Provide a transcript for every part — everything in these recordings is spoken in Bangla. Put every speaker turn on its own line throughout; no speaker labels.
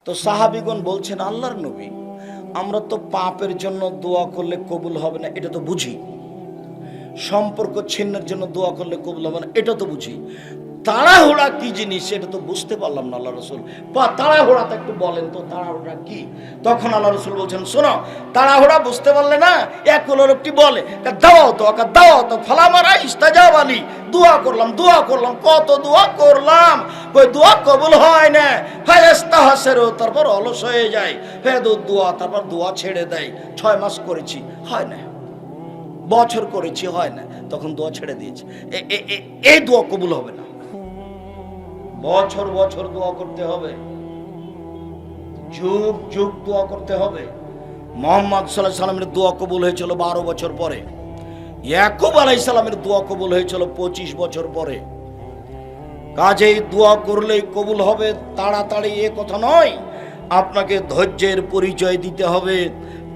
তো সাহাবীগণ বলছেন, আল্লাহর নবী, আমরা তো পাপের জন্য দোয়া করলে কবুল হবে না এটা তো বুঝি, সম্পর্ক ছিন্নের জন্য দোয়া করলে কবুল হবে না এটা তো বুঝি, তাড়াহুড়া কি জিনিস সেটা তো বুঝতে পারলাম না আল্লাহ রসুল। তাড়াহুড়াটা একটু বলেন তো, তাড়াহুড়া কি? তখন আল্লাহ রসুল বলছেন, শোনো, তাড়াহুড়া বুঝতে পারলে না, এক লোকটি বলে দাও তো ফালামারা ইস্তাজাব আলী, দোয়া করলাম কত দোয়া করলাম, কই দোয়া কবুল হয় না, ফায়াস্তা হাসেরও, তারপর অলস হয়ে যায়, দোয়া, তারপর দোয়া ছেড়ে দেয়। 6 মাস করেছি হয় না, বছর করেছি হয় না, তখন দোয়া ছেড়ে দিয়েছে। এই দোয়া কবুল হবে না, বছর বছর দোয়া করতে হবে, যুগ যুগ দোয়া করতে হবে। মুহাম্মদ সাল্লাল্লাহু আলাইহি সাল্লামের দোয়া কবুল হয়েছিল 12 বছর পরে, ইয়াকুব আলাইহিস সালামের দোয়া কবুল হয়েছিল 25 বছর পরে। কাজেই দোয়া করলেই কবুল হবে তাড়াতাড়ি এ কথা নয়, আপনাকে ধৈর্যের পরিচয় দিতে হবে,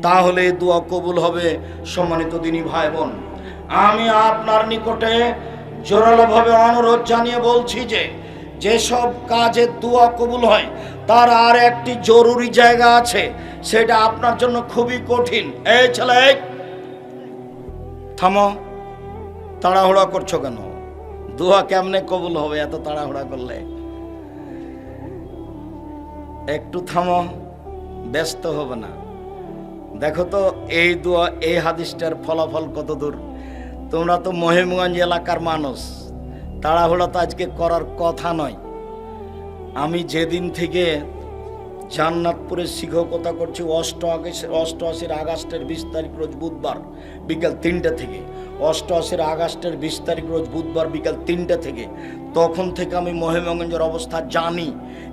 তাহলে দোয়া কবুল হবে। সম্মানিত দিনী ভাই বোন, আমি আপনার নিকটে জোরালোভাবে অনুরোধ জানিয়ে বলছি যে যেসব কাজে দোয়া কবুল হয় তার আর একটি জরুরি জায়গা আছে, সেটা আপনার জন্য খুবই কঠিন। এই ছেলে, থামো, তাড়াহুড়া করছো কেন? দোয়া কেমনে কবুল হবে এত তাড়াহুড়া করলে? একটু থামো, ব্যস্ত হবে না। দেখো তো এই দোয়া, এই হাদিসটার ফলাফল কত দূর। তোমরা তো মহিমগঞ্জ এলাকার মানুষ, তাড়াহুড়া তো আজকে করার কথা নয়। আমি যেদিন থেকে জান্নাতপুরে শিক্ষকতা করছি, 88 আগস্টের 20 তারিখ রোজ বুধবার বিকাল 3টা থেকে, 88 আগস্টের 20 তারিখ রোজ বুধবার বিকাল 3টা থেকে, তখন থেকে আমি মহিমগঞ্জের অবস্থা জানি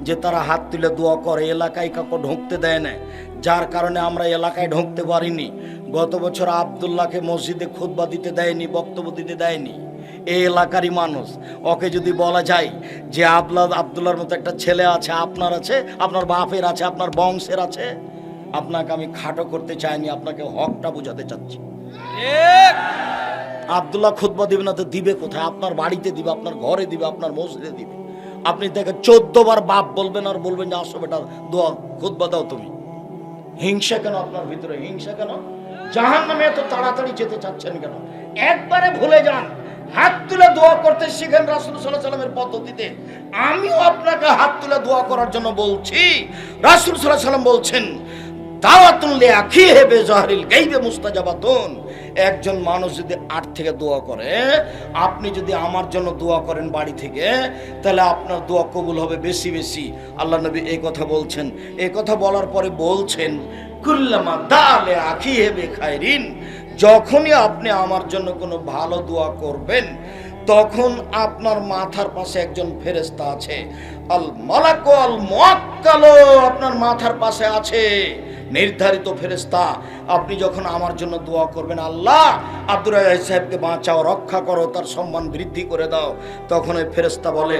যে তারা হাত তুলে দোয়া করে, এলাকায় কাউকে ঢুকতে দেয় না, যার কারণে আমরা এলাকায় ঢুকতে পারিনি। গত বছর আব্দুল্লাহকে মসজিদে খুতবা দিতে দেয়নি, বক্তব্য দিতে দেয়নি। এই এলাকারই মানুষ, ওকে যদি বলা যায় যে আব্দুল্লাহর মতো একটা ছেলে আছে, আপনার আছে, আপনার বাপের আছে, আপনার বংশের আছে, আপনাকে আমি খাটো করতে চাইনি, আপনাকে হকটা বোঝাতে চাচ্ছি। আব্দুল্লাহ খুতবা দিবে না তো দিবে কোথায়? আপনার বাড়িতে দিবে, আপনার ঘরে দিবে, আপনার মসজিদে দিবে। আপনি দেখে 14 বার বাপ বলবেন আর বলবেন যে আসো বেটা দোয়া খুতবা দাও তুমি। হিংসা কেন আপনার ভিতরে? হিংসা কেন? জাহান্নামে এত তাড়াতাড়ি যেতে চাচ্ছেন কেন? একবারে ভুলে যান, হাত তুলে দোয়া করতে শিখেন রাসূল সাল্লাল্লাহু আলাইহি ওয়াসাল্লামের পদ্ধতিতে। আমিও আপনাকে হাত তুলে দোয়া করার জন্য বলছি। রাসূল সাল্লাল্লাহু আলাইহি ওয়াসাল্লাম বলছেন, দাওয়াতুল লিআখিহি বিজাহরিল গায়বি মুস্তাজাবাতুন। একজন মানুষ যদি 8 থেকে দোয়া করে, আপনি যদি আমার জন্য দোয়া করেন বাড়ি থেকে, তাহলে আপনার দোয়া কবুল হবে বেশি বেশি। আল্লাহ নবী এই কথা বলছেন। এই কথা বলার পরে বলছেন, কুল্লামা দালে আখিহি বিখাইরিন, যখনই আপনি আমার জন্য কোনো ভালো দোয়া করবেন, তখন আপনার মাথার পাশে একজন ফেরেশতা আছে, আল মালাকু আল মুআক্কাল, আপনার মাথার পাশে আছে নির্ধারিত ফেরেশতা। আপনি যখন আমার জন্য দোয়া করবেন, আল্লাহ আব্দুর রাজ্জাক সাহেবকে বাঁচাও, রক্ষা করো, তার সম্মান বৃদ্ধি করে দাও, তখন ওই ফেরেশতা বলে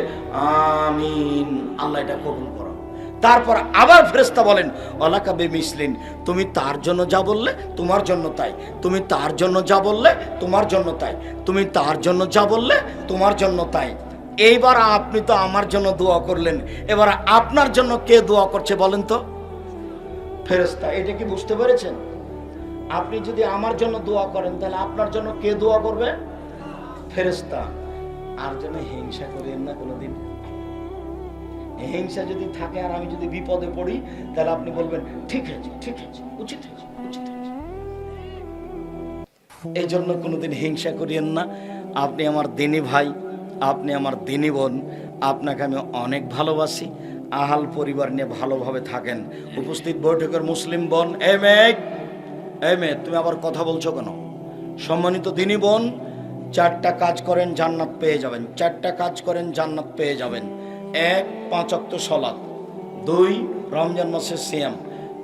আমিন, আল্লাহ এটা কবুল করো। তারপর আবার ফেরেশতা বলেন ওয়ালাকা বিমিসলিন, তুমি তার জন্য যা বললে তোমার জন্য তাই, তুমি তার জন্য যা বললে তোমার জন্য তাই, তুমি তার জন্য যা বললে তোমার জন্য তাই। এইবার আপনি তো আমার জন্য দোয়া করলেন, এবার আপনার জন্য কে দোয়া করছে বলেন তো? ফেরেশতা। এটা কি বুঝতে পেরেছেন? আপনি যদি আমার জন্য দোয়া করেন, তাহলে আপনার জন্য কে দোয়া করবে? ফেরেশতা। আর যেন হিংসা করেন না কোনোদিন। হিংসা যদি থাকে আর আমি যদি বিপদে পড়ি, তাহলে আপনি বলবেন ঠিক আছে, ঠিক আছে, উচিত হয়েছে, উচিত হয়েছে। এই জন্য কোনোদিন হিংসা করিয়েন না। আপনি আমার দিনী ভাই, আপনি আমার দিনী বোন, আপনাকে আমি অনেক ভালোবাসি। আহাল পরিবার নিয়ে ভালোভাবে থাকেন। উপস্থিত বৈঠকের মুসলিম বোন, এ মেয়ে তুমি আবার কথা বলছো কেন? সম্মানিত দিনী বোন, 4টা কাজ করেন জান্নাত পেয়ে যাবেন, 4টা কাজ করেন জান্নাত পেয়ে যাবেন। 1 5 ওয়াক্ত সালাত, 2 রমজান মাসের সিয়াম,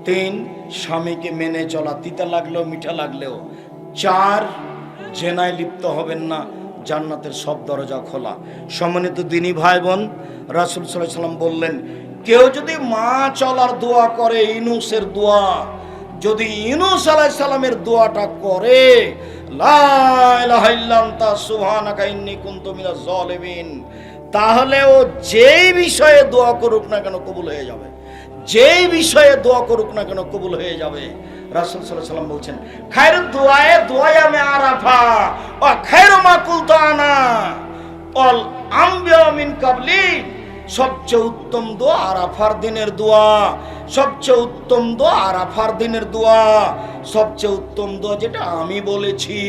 3 স্বামীকে মেনে চলা, তিতা লাগলেও মিঠা লাগলেও, 4 জেনায় লিপ্ত হবেন না, জান্নাতের সব দরজা খোলা। সম্মানিত দিনী ভাই বোন, রাসূল সাল্লাল্লাহু আলাইহি ওয়াসাল্লাম বললেন, কেউ যদি মা চলার দোয়া করে, ইউনূসের দোয়া, যদি ইউনূস আলাইহিস সালামের দোয়াটা করে, লা ইলাহা ইল্লা আনতা সুবহানাকা ইন্নী কুনতু মিনাজ জালিমিন, তাহলে ও যেই বিষয়ে দোয়া করুক না কেন কবুল হয়ে যাবে। যেই বিষয়ে দোয়া করুক না কেন কবুল হয়ে যাবে। রাসূল সাল্লাল্লাহু আলাইহি ওয়াসাল্লাম বলছেন, খায়রুদ দুআয়ে দুআয়ামে আরাফা ওয়া খায়রু মা কুলতু আনা ওয়াল আমবিয়া মিন কাবলি। সবচেয়ে উত্তম দোয়া আরাফার দিনের দোয়া, সবচেয়ে উত্তম দোয়া আরাফার দিনের দোয়া, সবচেয়ে উত্তম দোয়া যেটা আমি বলেছি,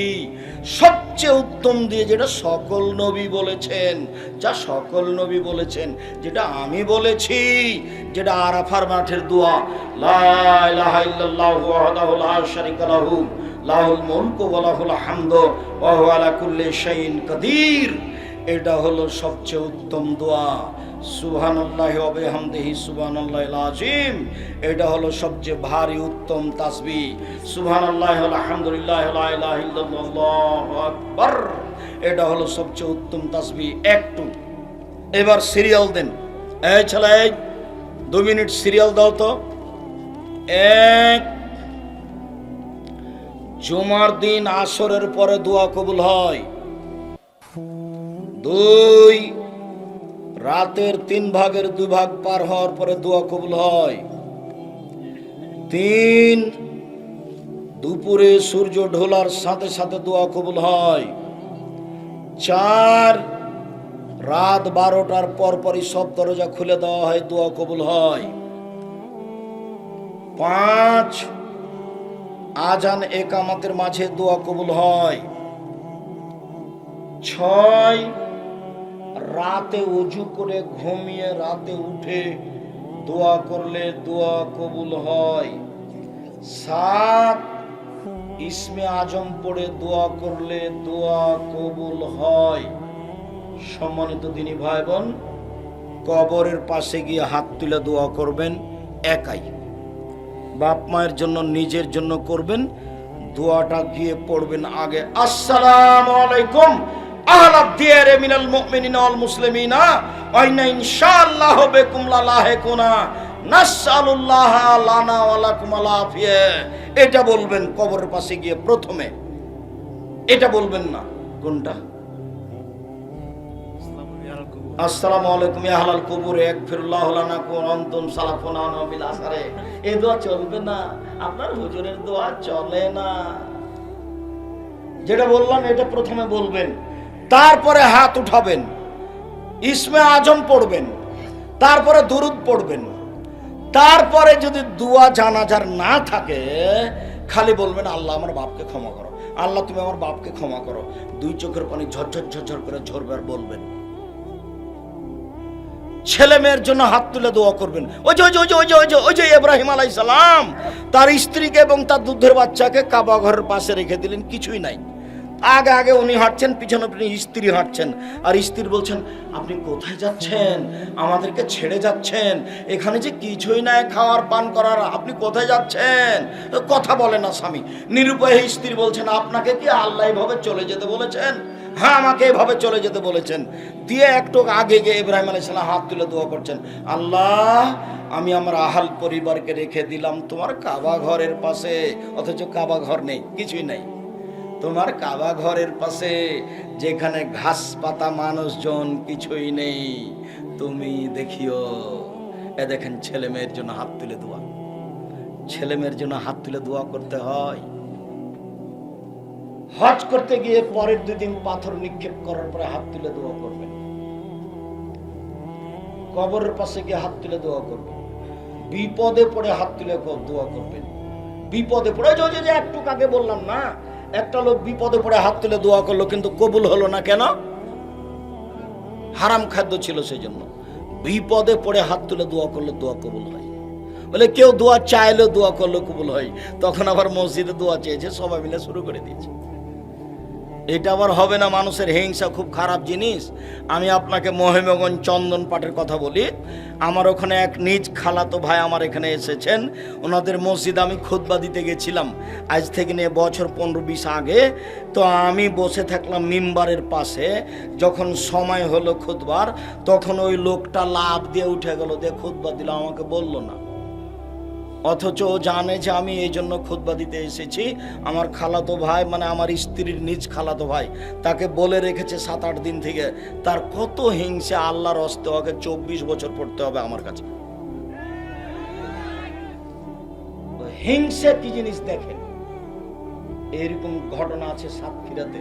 সবচেয়ে উত্তম দিয়ে যেটা সকল নবী বলেছেন, যা সকল নবী বলেছেন, যেটা আমি বলেছি, যেটা আরাফার মাঠের দোয়া, লা ইলাহা ইল্লাল্লাহু ওয়াহদাহু লা শারীকা লাহু লাহুল মুলকু ওয়া লাহুল হামদু ওয়া হুয়া আলা কুল্লি শাইইন কাদির। এটা হলো সবচেয়ে উত্তম দোয়া। সুবহানাল্লাহি ওয়া বিহামদিহি সুবহানাল্লাহিল আযীম, এটা হলো সবচেয়ে ভারী উত্তম তাসবিহ। সুবহানাল্লাহি ওয়া আলহামদুলিল্লাহি লা ইলাহা ইল্লাল্লাহু আল্লাহু আকবার, এটা হলো সবচেয়ে উত্তম তাসবিহ। একটু এবার সিরিয়াল দেন, এই ছেলে 2 মিনিট সিরিয়াল দাও তো। এক, জুমার দিন আসরের পরে দোয়া কবুল হয়। 2, রাতের 3 ভাগের 2 ভাগ পার হওয়ার পরে দোয়া কবুল হয়। 3, দুপুরে সূর্য ঢোলার সাথে সাথে দোয়া কবুল হয়। 4, রাত 12টার পরপরই সব দরজা খুলে দেওয়া হয়, দোয়া কবুল হয়। 5, আজান একামতের মাঝে দোয়া কবুল হয়। 6, রাতে ওযু করে ঘুমিয়ে রাতে উঠে দোয়া করলে দোয়া কবুল হয়। 7, ইসমে আজম পড়ে দোয়া করলে দোয়া কবুল হয়। সম্মানিত দিনী ভাই বোন, কবরের পাশে গিয়ে হাত তুলে দোয়া করবেন একাই, বাপ মায়ের জন্য নিজের জন্য করবেন। দোয়াটা গিয়ে পড়বেন আগে, আসসালামু আলাইকুম আহলাদ দিয়ারে মিনাল মুমিনিনা ওয়াল মুসলিমিনা ওয়া ইন্না ইনশাআল্লাহু বিকুম লালাহিকুনা নাসআলুল্লাহ লানা ওয়া লাকুম আল আফিয়া। এটা বলবেন কবরের পাশে গিয়ে প্রথমে, এটা বলবেন না। কোনটা? আসসালামু আলাইকুম ইয়া আহলাল কুবুর ইয়াগফিরুল্লাহু লানা কুনতুম সালাফুনা ওয়া বিল আসরে। এই দোয়া চলবে না, আপনার হুজুরের দোয়া চলে না। যেটা বললাম এটা প্রথমে বলবেন, তারপরে হাত উঠাবেন, ইসমে আজম পড়বেন, তারপরে দুরুদ পড়বেন। তারপরে যদি দোয়া জানাজার না থাকে, খালি বলবেন আল্লাহ আমার বাপকে ক্ষমা করো, আল্লাহ তুমি আমার বাপকে ক্ষমা করো। 2 চোখের পানি ঝরঝর ঝরঝর করে ঝরবে আর বলবেন। ছেলে মেয়ের জন্য হাত তুলে দোয়া করবেন। ওই যে ইব্রাহিম আলাইহিস সালাম তার স্ত্রীকে এবং তার দুধের বাচ্চাকে কাবা ঘরের পাশে রেখে দিলেন, কিছুই নাই। আগে আগে উনি হাঁটছেন, পিছনে পিছনে স্ত্রী হাঁটছেন, আর স্ত্রী বলছেন আপনি কোথায় যাচ্ছেন? আমাদেরকে ছেড়ে যাচ্ছেন, এখানে যে কিছুই নাই খাওয়ার পান করার, আপনি কোথায় যাচ্ছেন? কথা বলে না স্বামী। নিরুপায় স্ত্রী বলছেন আপনাকে কি আল্লাহ এভাবে চলে যেতে বলেছেন? হ্যাঁ, আমাকে এভাবে চলে যেতে বলেছেন। দিয়ে একটু আগে গিয়ে ইব্রাহিম আলাইহিস সালাম হাত তুলে দোয়া করছেন, আল্লাহ আমি আমার আহাল পরিবারকে রেখে দিলাম তোমার কাবা ঘরের পাশে, অথচ কাবা ঘর নেই, কিছুই নাই। তোমার কাবা ঘরের পাশে যেখানে ঘাস পাতা মানুষজন কিছুই নেই, তুমি দেখিও। এ দেখেন ছেলে মেয়ের জন্য হাত তুলে দোয়া, ছেলে মেয়ের জন্য হাত তুলে দোয়া করতে হয়। হজ করতে গিয়ে পরের 2 দিন পাথর নিক্ষেপ করার পরে হাত তুলে দোয়া করবেন। কবরের পাশে গিয়ে হাত তুলে দোয়া করবেন। বিপদে পড়ে হাত তুলে দোয়া করবেন। বিপদে পড়ে যে একটু আগে বললাম না, একটা লোক বিপদে পড়ে হাত তুলে দোয়া করলো কিন্তু কবুল হলো না। কেন? হারাম খাদ্য ছিল সেই জন্য। বিপদে পড়ে হাত তুলে দোয়া করলে দোয়া কবুল হয়। বলে কেউ দোয়া চাইলেও দোয়া করলে কবুল হয়। তখন আবার মসজিদে দোয়া চেয়েছে, সবাই মিলে শুরু করে দিয়েছে। এটা আবার হবে না। মানুষের হিংসা খুব খারাপ জিনিস। আমি আপনাকে মহিমগঞ্জ চন্দন পাটের কথা বলি। আমার ওখানে এক নিজ খালাতো ভাই আমার এখানে এসেছেন, ওনাদের মসজিদে আমি খুতবা দিতে গেছিলাম আজ থেকে নিয়ে বছর 15-20 আগে। তো আমি বসে থাকলাম মিম্বারের পাশে, যখন সময় হলো খুতবার তখন ওই লোকটা লাফ দিয়ে উঠে গেল, দিয়ে খুতবা দিল, আমাকে বলল না। অথচ ও জানে যে আমি এই জন্য খুতবা দিতে এসেছি। আমার খালাতো ভাই, মানে আমার স্ত্রীর নিজ খালাতো ভাই, তাকে বলে রেখেছে 7-8 দিন থেকে। তার কত হিংসা! আল্লাহর হস্তে ওকে 24 বছর পড়তে হবে আমার কাছে। হিংসা কি জিনিস দেখেন। এরকম ঘটনা আছে সাতক্ষীরাতে,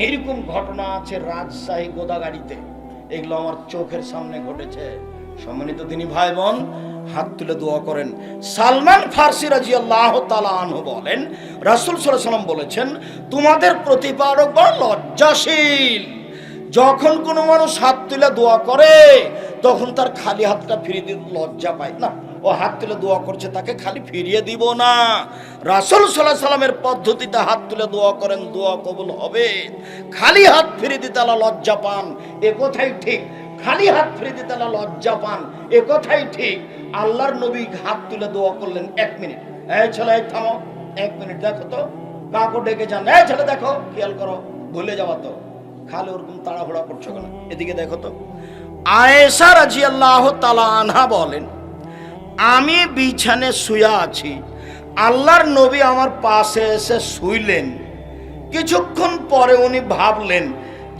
এরকম ঘটনা আছে রাজশাহী গোদাগাড়িতে। এগুলো আমার চোখের সামনে ঘটেছে। সম্মানিত দিনী ভাই বোন, হাত তুলে দোয়া করেন। সালমান ফারসি রাদিয়াল্লাহু তাআলা আনহু বলেন, রাসূল সাল্লাল্লাহু আলাইহি ওয়াসাল্লাম বলেছেন, তোমাদের প্রতিপালক বড় লজ্জাশীল। যখন কোনো মানুষ হাত তুলে দোয়া করে তখন তার খালি হাতটা ফিরিয়ে দিতে লজ্জা পায় না। ও হাত তুলে দোয়া করছে, তাকে খালি ফিরিয়ে দিব না। রাসূল সাল্লাল্লাহু আলাইহি সাল্লামের পদ্ধতিতে হাত তুলে দোয়া করেন, দোয়া কবুল হবে। খালি হাত ফিরিয়ে দিতে আল্লাহ লজ্জা পান, এ কথাই ঠিক। খালি হাত ফিরিয়ে দিতে আল্লাহ লজ্জা পান, এ কথাই ঠিক। আল্লাহর নবী হাত তুলে দোয়া করলেন। 1 মিনিট, এই ছেলে থামো, 1 মিনিট দেখো তো কাকে ডেকে যান। এই ছেলে দেখো, খেয়াল করো, ভুলে যাওয়া তো, খালি ওরকম তাড়াহুড়া করছো কেন? এদিকে দেখো তো। আয়েশা রাদিয়াল্লাহু তাআলা আনহা বলেন, আমি বিছানে শুয়ে আছি, আল্লাহর নবী আমার পাশে এসে শুইলেন। কিছুক্ষণ পরে উনি ভাবলেন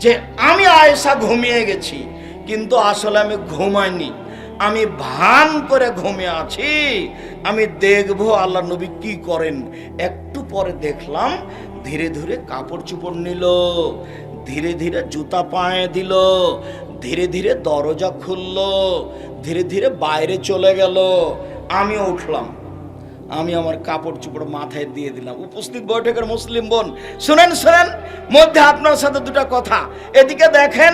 যে আমি আয়েশা ঘুমিয়ে গেছি, কিন্তু আসলে আমি ঘুমাইনি, আমি ভান করে ঘুমিয়ে আছি। আমি দেখবো আল্লাহর নবী কি করেন। একটু পরে দেখলাম ধীরে ধীরে কাপড় চোপড় নিল, ধীরে ধীরে জুতা পায়ে দিল, ধীরে ধীরে দরজা খুললো, ধীরে ধীরে বাইরে চলে গেল। আমি উঠলাম, আমি আমার কাপড় চোপড় মাথায় দিয়ে দিলাম। উপস্থিত বৈঠকের মুসলিম বোন, শুনেন শুনেন, মধ্যে আপনার সাথে দুটা কথা। এদিকে দেখেন,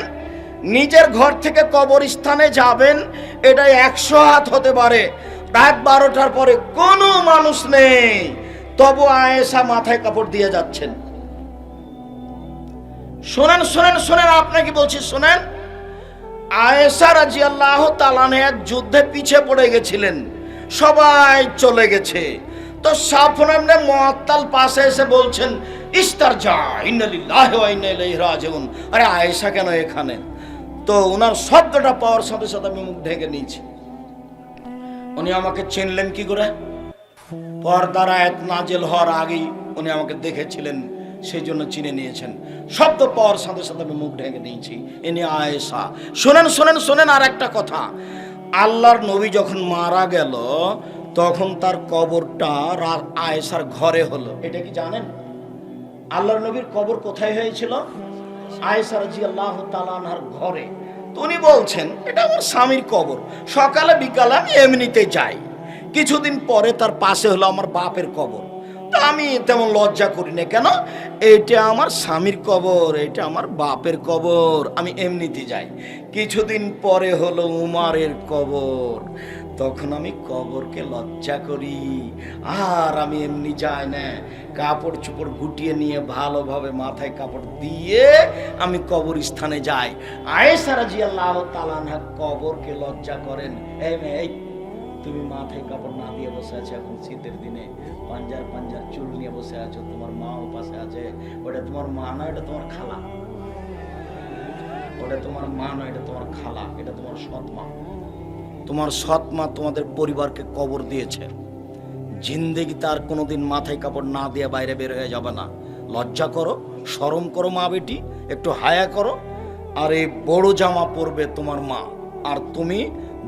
নিজের ঘর থেকে কবরস্থানে যাবেন, এটা 100 হাত হতে পারে, রাত 12টার পরে কোনো মানুষ নেই, তবু আয়েশা মাথায় কাপড় দিয়ে যাচ্ছেন। শোনেন শোনেন শোনেন, আপনাকে বলছি শোনেন। আয়েশা রাদিয়াল্লাহু তাআলা আনহা যুদ্ধে পিছে পড়ে গেছিলেন, সবাই চলে গেছে। তো সাফওয়ান ইবনে মুআত্তাল পাশে এসে বলছেন, ইস্তারজা, ইন্না লিল্লাহি ওয়া ইন্না ইলাইহি রাজিউন। আরে আয়েশা কেন এখানে? তো ওনার শব্দটা পাওয়ার সাথে সাথে আমি মুখ ঢেকে নিয়েছি। উনি আমাকে চিনলেন কি করে? পর্দার আয়াত নাজিল হওয়ার আগেই উনি আমাকে দেখেছিলেন, সেই জন্য চিনে নিয়েছেন। শব্দ পাওয়ার সাথে সাথে আমি মুখ ঢেকে নিয়েছি। ইনি আয়েশা। শোনেন শোনেন শোনেন, আর একটা কথা। আল্লাহর নবী যখন মারা গেল তখন তার কবরটা আয়েশার ঘরে হলো। এটা কি জানেন? আল্লাহর নবীর কবর কোথায় হয়েছিল? আয়েশা রাদিয়াল্লাহু তাআলা আনহার ঘরে। তো উনি বলছেন, এটা আমার স্বামীর কবর, সকালে বিকালে আমি এমনিতে যাই। কিছুদিন পরে তার পাশে হলো আমার বাপের কবর। তা আমি তেমন লজ্জা করি না, কেন? এইটা আমার স্বামীর কবর, এটা আমার বাপের কবর, আমি এমনিতে যাই। কিছুদিন পরে হলো উমারের কবর, তখন আমি কবরকে লজ্জা করি, আর আমি এমনি যাই না, কাপড় চোপড় গুটিয়ে নিয়ে ভালোভাবে মাথায় কাপড় দিয়ে আমি কবরস্থানে যাই। আয়েশা রাদিয়াল্লাহু তাআলা আনহা কবরকে লজ্জা করেন। এই মেয়ে, তুমি মাথায় কাপড় না দিয়ে বসে আছো, এখন শীতের দিনে পাঞ্জার পাঞ্জার চুল নিয়ে বসে আছো, তোমার মাও পাশে আছে। ওটা তোমার মা নয়, এটা তোমার খালা। ওটা তোমার মা নয়, এটা তোমার খালা, এটা তোমার সৎ মা। তোমার সৎ মা তোমাদের পরিবারকে কবর দিয়েছে। জিন্দেগি তার কোনোদিন মাথায় কাপড় না দিয়ে বাইরে বের হয়ে যাবে না। লজ্জা করো, শরম করো মা বেটি, একটু হায়া করো। আর এই বড় জামা পরবে তোমার মা, আর তুমি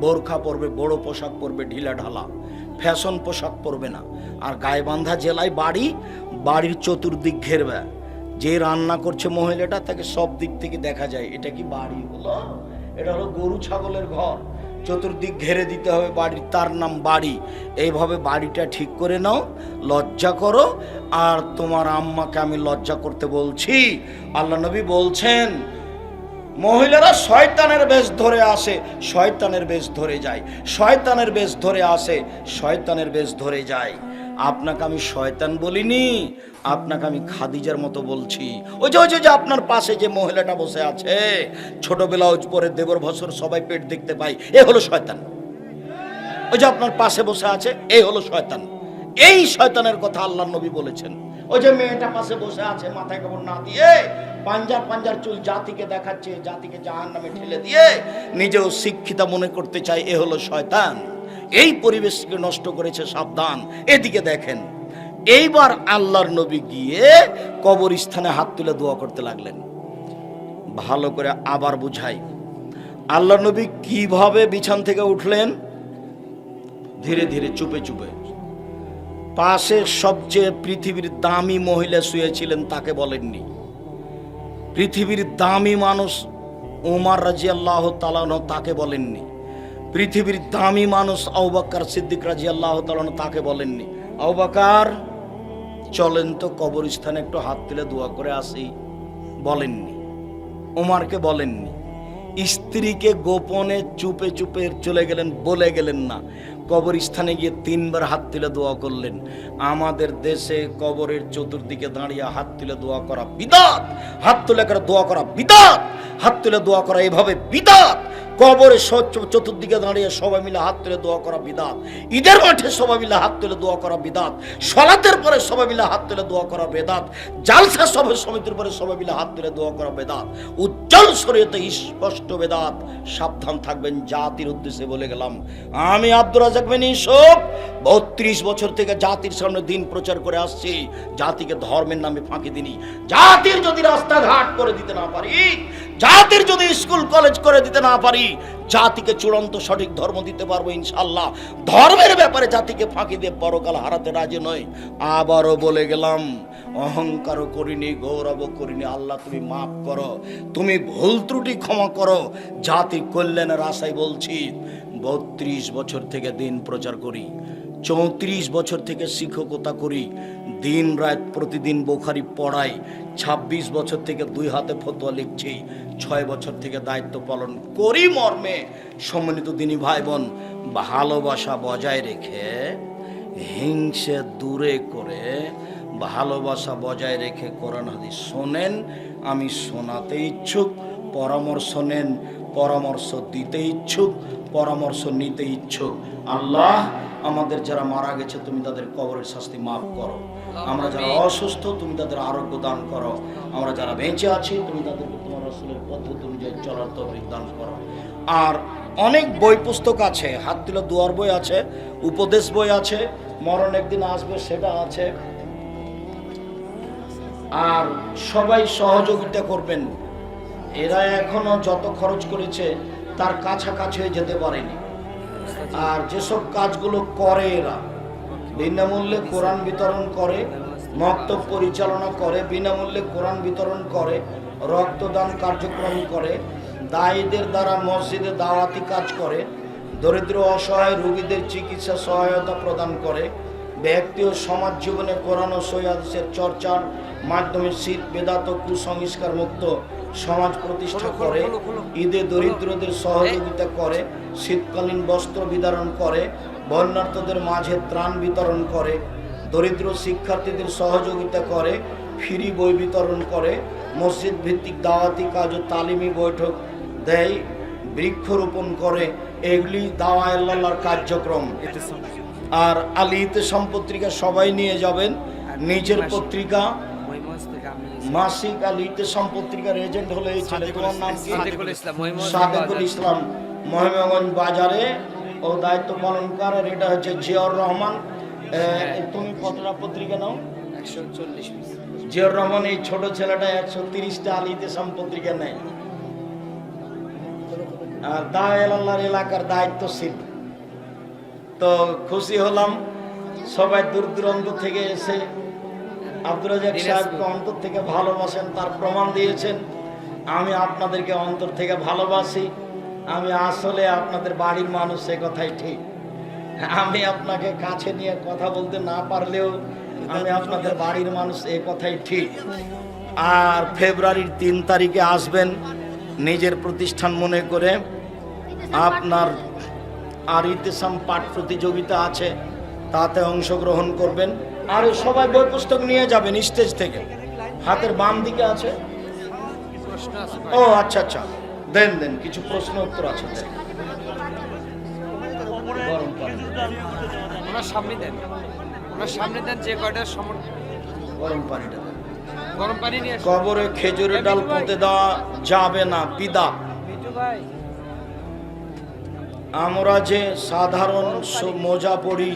বোরখা পরবে, বড় পোশাক পরবে, ঢিলা ঢালা ফ্যাশন পোশাক পরবে না। আর গায়েবান্ধা জেলায় বাড়ি, বাড়ির চতুর্দিক ঘেরবে। যে রান্না করছে মহিলাটা, তাকে সব দিক থেকে দেখা যায়। এটা কি বাড়ি হলো? এটা হলো গরু ছাগলের ঘর। চতুর্দিক ঘেরে দিতে হবে বাড়ি, তার নাম বাড়ি। এইভাবে বাড়িটা ঠিক করে নাও, লজ্জা করো। আর তোমার আম্মাকে আমি লজ্জা করতে বলছি। আল্লাহ নবী বলছেন, মহিলারা শয়তানের বেশ ধরে আসে, শয়তানের বেশ ধরে যায়, শয়তানের বেশ ধরে আসে, শয়তানের বেশ ধরে যায়। আপনাকে আমি শয়তান বলিনি, আপনাকে আমি খাদিজার মতো বলছি। ওই যে আপনার পাশে যে মহিলাটা বসে আছে, ছোট ব্লাউজ পরে, দেবর ভসর সবাই পেট দেখতে পাই, এ হলো শয়তান। ওই যে আপনার পাশে বসে আছে, এই হলো শয়তান। এই শয়তানের কথা আল্লাহর নবী বলেছেন। ওই যে মেয়েটা পাশে বসে আছে, মাথায় কাপড় না দিয়ে পাঞ্জার পাঞ্জার চুল জাতিকে দেখাচ্ছে, জাতিকে জাহান্নামে ঠেলে দিয়ে নিজেও শিক্ষিতা মনে করতে চায়, এ হলো শয়তান। এই পরিবেশকে নষ্ট করেছে, সাবধান। এদিকে দেখেন, এইবার আল্লাহর নবী গিয়ে কবরস্থানে হাত তুলে দোয়া করতে লাগলেন। ভালো করে আবার বুঝাই, আল্লাহর নবী কিভাবে বিছান থেকে উঠলেন? ধীরে ধীরে, চুপে চুপে। পাশে সবচেয়ে পৃথিবীর দামি মহিলা শুয়েছিলেন তাকে বলেননি। পৃথিবীর দামি মানুষ ওমর রাদিয়াল্লাহু তাআলা আনহু তাকে বলেননি। পৃথিবীর দামি মানুষ আবু বকর সিদ্দিক রাদিয়াল্লাহু তাআলা আনহু তাকে বলেননি, আবু বকর চলেন তো কবরস্থানে একটু হাত তুলে দোয়া করে আসি, বলেননি। ওমরকে বলেননি। স্ত্রীকে গোপনে চুপে চুপে চলে গেলেন, বলে গেলেন না। কবরস্থানে গিয়ে 3 বার হাত তুলে দোয়া করলেন। আমাদের দেশে কবরের চতুর্দিকে দাঁড়িয়ে হাত তুলে দোয়া করা বিদআত, হাত তুলে করে দোয়া করা বিদআত, হাত তুলে দোয়া করা এভাবে বিদআত। কবরে চতুর্দিকে দাঁড়িয়ে সবাই মিলে হাত তুলে দোয়া করা বিদআত। ঈদের মাঠে সবাই মিলে হাত তুলে দোয়া করা বিদআত। সালাতের পরে সবাই মিলে হাত তুলে দোয়া করা বিদআত। জালসা সমিতির পরে সবাই মিলে হাত তুলে দোয়া করা বিদআত। উজ্জ্বল শরীয়তে স্পষ্ট বিদআত। সাবধান থাকবেন, জাতির উদ্দেশ্যে বলে গেলাম। আমি আব্দুর রাজ্জাক বিন ইউসুফ 32 বছর থেকে জাতির সামনে দিন প্রচার করে আসছি। জাতিকে ধর্মের নামে ফাঁকি দিনি। জাতির যদি রাস্তাঘাট করে দিতে না পারি, জাতির যদি স্কুল কলেজ করে দিতে না পারি, জাতিকে চূড়ান্ত সঠিক ধর্ম দিতে পারবো ইনশাআল্লাহ। ধর্মের ব্যাপারে জাতিকে ফাঁকি দিয়ে পরকাল হারাতে রাজি নই। আবারও বলে গেলাম, অহংকারও করিনি, গৌরবও করিনি। আল্লাহ তুমি মাফ করো, তুমি ভুল ত্রুটি ক্ষমা করো। জাতির কল্যাণের আশায় বলছি। 32 বছর থেকে দিন প্রচার করি, 34 বছর থেকে শিক্ষকতা করি, দিন রাত প্রতিদিন বুখারী পড়াই, 26 বছর থেকে 2 হাতে ফতোয়া লিখছি, 6 বছর থেকে দায়িত্ব পালন করি। মর্মে সম্মানিত দিনী ভাই বোন, ভালোবাসা বজায় রেখে, হিংসে দূরে করে, ভালোবাসা বজায় রেখে কোরআন হাদিস শোনেন। আমি শোনাতে ইচ্ছুক, পরামর্শ নেন, পরামর্শ দিতে ইচ্ছুক, পরামর্শ নিতে ইচ্ছুক। আল্লাহ আমাদের যারা মারা গেছে তুমি তাদের কবরের শাস্তি মাফ করো। আমরা যারা অসুস্থ তুমি তাদের আরোগ্য দান করো। আমরা যারা বেঁচে আছি তুমি তাদেরকে তোমার রাসূলের পদ্ধতি অনুযায়ী চলার তৌফিক দান করো। আর অনেক বই পুস্তক আছে, হাত তুলে দুয়ার বই আছে, উপদেশ বই আছে, মরণ একদিন আসবে সেটা আছে। আর সবাই সহযোগিতা করবেন। এরা এখনো যত খরচ করেছে তার কাছাকাছি হয়ে যেতে পারেনি। আর যেসব কাজগুলো করে এরা, বিনামূল্যে কোরআন বিতরণ করে, মক্তব পরিচালনা করে, বিনামূল্যে কোরআন বিতরণ করে, রক্তদান কার্যক্রম করে, দায়ীদের দ্বারা মসজিদে দাওয়াতি কাজ করে, দরিদ্র অসহায় রোগীদের চিকিৎসা সহায়তা প্রদান করে, ব্যক্তি ও সমাজ জীবনে কোরআন ও সহিহ হাদিসের চর্চার মাধ্যমে শীত বেদাত ও কুসংস্কার মুক্ত সমাজ প্রতিষ্ঠা করে, ঈদে দরিদ্রদের সহযোগিতা করে, শীতকালীন বস্ত্র বিতরণ করে, বন্যার্তদের মাঝে ত্রাণ বিতরণ করে, দরিদ্র শিক্ষার্থীদের সহযোগিতা করে, ফ্রি বই বিতরণ করে, মসজিদ ভিত্তিক দাওয়াতি কাজ ও তালিমি বৈঠক দেয়, বৃক্ষরোপণ করে। এগুলি দাওয়ায়ে আল্লাহর কার্যক্রম। আর আলী ইতিসাম পত্রিকা সবাই নিয়ে যাবেন। নিজের পত্রিকা মাসিক আলী ইতিসাম পত্রিকার এজেন্ট হলো এই ছেলে, তোমার নাম কি? সাদেকুল ইসলাম, মহিমাগঞ্জ বাজারে ও দায়িত্ব পালন করে। এটা হচ্ছে জিয়াউর রহমান। তুমি কতটা পত্রিকা নাও? 140। জিয়াউর রহমান এই ছোট ছেলেটা 130টা আলী ইতিসাম পত্রিকা নেয়। আর দাওয়ায়ে আল্লাহর এলাকার দায়িত্বশীল। তো খুশি হলাম, সবাই দূর দূরান্ত থেকে এসে আব্দুর রাজ্জাক সাহেবকে অন্তর থেকে ভালোবাসেন, তার প্রমাণ দিয়েছেন। আমি আপনাদেরকে অন্তর থেকে ভালোবাসি। আমি আসলে আপনাদের বাড়ির মানুষ, সে কথাই ঠিক। আমি আপনাকে কাছে নিয়ে কথা বলতে না পারলেও আমি আপনাদের বাড়ির মানুষ, এ কথাই ঠিক। আর ফেব্রুয়ারির 3 তারিখে আসবেন নিজের প্রতিষ্ঠান মনে করে। আপনার আর ইতিসাম পাঠ প্রতিযোগিতা আছে, তাতে অংশগ্রহণ করবেন। আর সবাই বই পুস্তক নিয়ে যাবেন স্টেজ থেকে। হাতের বাম দিকে আছে। ও আচ্ছা আচ্ছা, দেন দেন, কিছু প্রশ্ন উত্তর আছে। গরম পানি দেন। কবরে খেজুরের ডাল পুঁতে দেওয়া যাবে না, বিদআত। আমরা যে সাধারণ মোজা পরি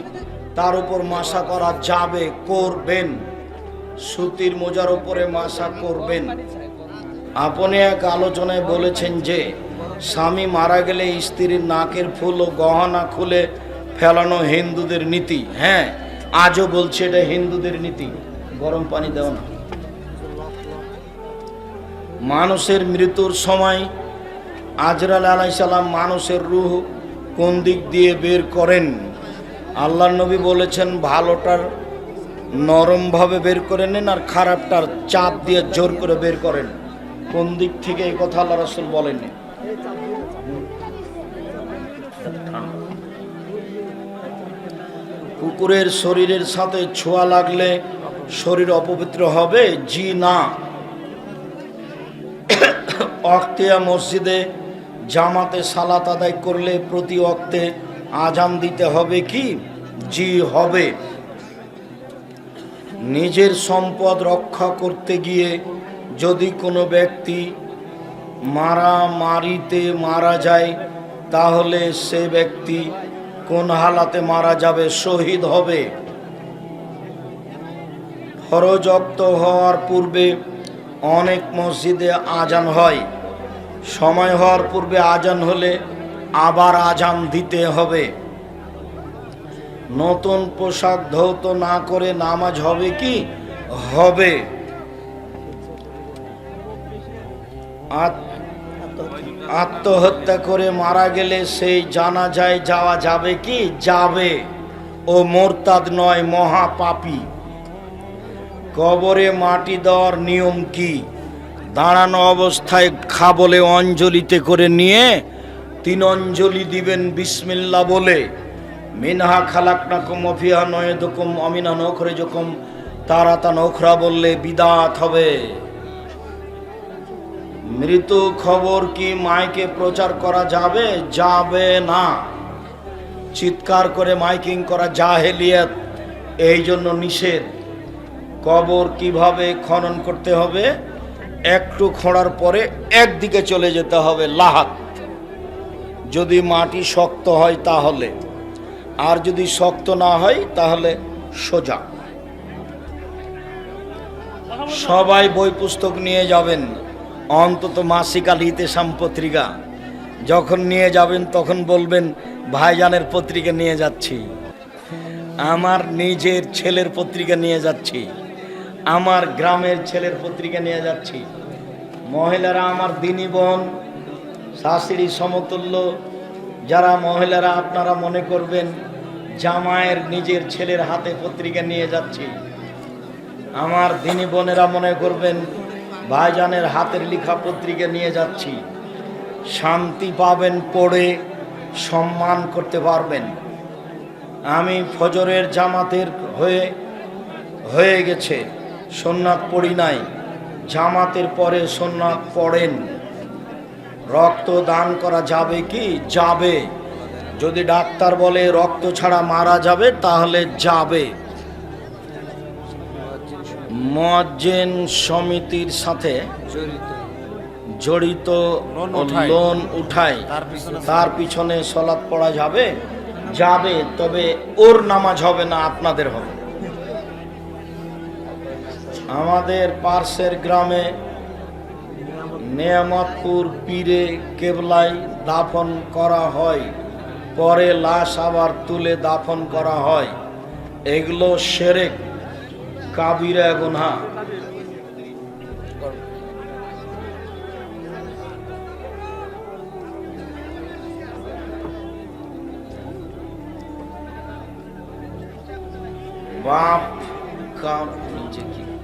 তার উপর মাসা করা যাবে, করবেন। সুতির মোজার উপরে মাসা করবেন। আপনি এক আলোচনায় বলেছেন যে স্বামী মারা গেলে স্ত্রীর নাকের ফুল ও গহনা খুলে ফেলানো হিন্দুদের নীতি। হ্যাঁ, আজও বলছে এটা হিন্দুদের নীতি, গরম পানি দেও না। মানুষের মৃত্যুর সময় আজরাইল আলাইহিস সালাম মানুষের রূহ কোন দিক দিয়ে বের করেন? আল্লাহর নবী বলেছেন ভালোটার নরমভাবে বের করে নেন, আর খারাপটার চাপ দিয়ে জোর করে বের করেন। কোন দিক থেকে এই কথা আল্লাহ রাসূল বলেননি। কুকুরের শরীরের সাথে ছোঁয়া লাগলে শরীর অপবিত্র হবে? জি না। ওয়াক্তিয়া মসজিদে জামাতে সালাত আদায় করলে প্রতি ওয়াক্তে আজান দিতে হবে কি? জি হবে। নিজের সম্পদ রক্ষা করতে গিয়ে যদি কোনো ব্যক্তি মারামারিতে মারা যায়, তাহলে সে ব্যক্তি কোন হালাতে মারা যাবে? শহীদ হবে। ফরজ ওয়াক্ত হওয়ার পূর্বে অনেক মসজিদে আজান হয়, সময় হওয়ার পূর্বে আজান হলে আবার আজান দিতে হবে। নতুন পোশাক ধৌত না করে নামাজ হবে কি? হবে। আত্মহত্যা করে মারা গেলে সেই জানাজায় যাওয়া যাবে কি? যাবে। ও মোরতাদ নয়, মহাপাপী। কবরে মাটি দেওয়ার নিয়ম কি? দাঁড়ানো অবস্থায় খাবলে অঞ্জলিতে করে নিয়ে 3 অঞ্জলি দিবেন বিসমিল্লাহ বলে। মিনহা খালাকনাকুম ওয়া ফিহা নুঈদুকুম ওয়া মিনহা নুখরিজুকুম তারাতান উখরা বললে বিদআত হবে। মৃত্যু খবর কি মাইকে প্রচার করা যাবে? যাবে না। চিৎকার করে মাইকিং করা জাহেলিয়াত, এই জন্য নিষেধ। কবর কিভাবে খনন করতে হবে? একটু খোঁড়ার পরে একদিকে চলে যেতে হবে, লাহাত। যদি মাটি শক্ত হয় তাহলে, আর যদি শক্ত না হয় তাহলে সোজা। সবাই বই পুস্তক নিয়ে যাবেন, অন্তত মাসিক আল ইতিসাম পত্রিকা। যখন নিয়ে যাবেন তখন বলবেন ভাইজানের পত্রিকা নিয়ে যাচ্ছি, আমার নিজের ছেলের পত্রিকা নিয়ে যাচ্ছি, আমার গ্রামের ছেলের পত্রিকা নিয়ে যাচ্ছি। মহিলারা আমার দিনী বোন, শাশুড়ি সমতুল্য যারা মহিলারা, আপনারা মনে করবেন জামাইয়ের নিজের ছেলের হাতে পত্রিকা নিয়ে যাচ্ছি। আমার দিনী বোনেরা মনে করবেন ভাইজানের হাতের লেখা পত্রিকা নিয়ে যাচ্ছি। শান্তি পাবেন পড়ে, সম্মান করতে পারবেন। আমি ফজরের জামাতের হয়ে গেছে, সুন্নাত পড়ি নাই, জামাতের পরে সুন্নাত পড়েন। রক্ত দান করা যাবে কি? যাবে। যদি ডাক্তার বলে রক্ত ছাড়া মারা যাবে তাহলে যাবে। মুয়াজ্জিন সমিতির সাথে জড়িত লোন উঠায়, তার পিছনে সালাত পড়া যাবে? যাবে। তবে ওর নামাজ হবে না, আপনাদের হবে। আমাদের পার্শ্বের গ্রামে নেয়ামতপুর পীরে কেবলায় দাফন করা হয়, পরে লাশ আবার তুলে দাফন করা হয়। এগুলো শিরক, কাবিরা গুনাহ। বাপ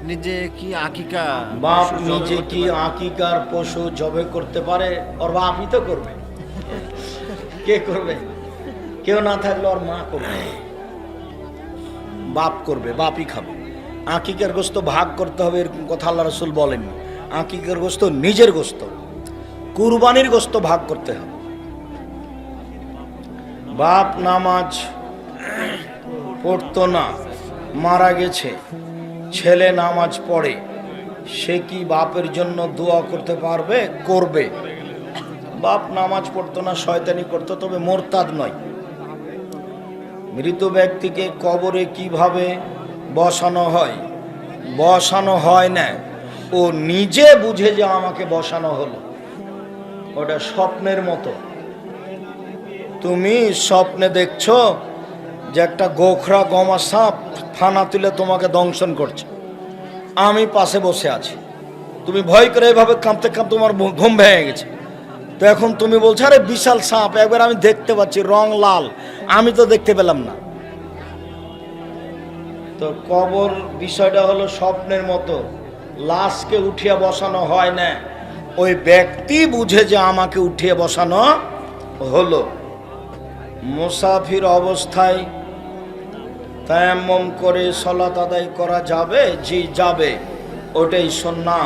নিজে কি আকিকা,
বাপ নিজে কি আকিকার পশু জবে করতে পারে? ওর বাপই তো করবে। কে করবে? কেউ না থাকলে ওর মা করবে, বাপ করবে, বাপই খাবে। আকিকার গোস্ত ভাগ করতে হবে এরকম কথা আল্লাহ রাসূল বলেননি। আকিকার গোস্ত নিজের গোস্ত, কুরবানির গোস্ত ভাগ করতে হবে। বাপ নামাজ পড়তো না, মারা গেছে, ছেলে নামাজ পড়ে, সে কি বাপের জন্য দোয়া করতে পারবে? করবে। বাপ নামাজ পড়তো না, শয়তানি করতো, তবে মোরতাদ নয়। মৃত ব্যক্তিকে কবরে কিভাবে বসানো হয়? বসানো হয় না, ও নিজে বুঝে যে আমাকে বসানো হলো। ওটা স্বপ্নের মতো। তুমি স্বপ্নে দেখছো যে একটা গোখরা গমা সাপ ফানা তুলে তোমাকে দংশন করছে, আমি পাশে বসে আছি, তুমি ভয় করে এভাবে কাঁপতে কাঁপতে তোমার ঘুম ভেঙে গেছে। তো এখন তুমি বলছো আরে বিশাল সাপ, একবার আমি দেখতে পাচ্ছি, রং লাল, আমি তো দেখতে পেলাম না। তো কবর বিষয়টা হলো স্বপ্নের মতো, লাশকে উঠিয়ে বসানো হয় না, ওই ব্যক্তি বুঝে যে আমাকে উঠিয়ে বসানো হলো। মুসাফির অবস্থায় তায়াম্মুম করে সালাত আদায় করা যাবে? জি যাবে, ওটাই সুন্নাহ।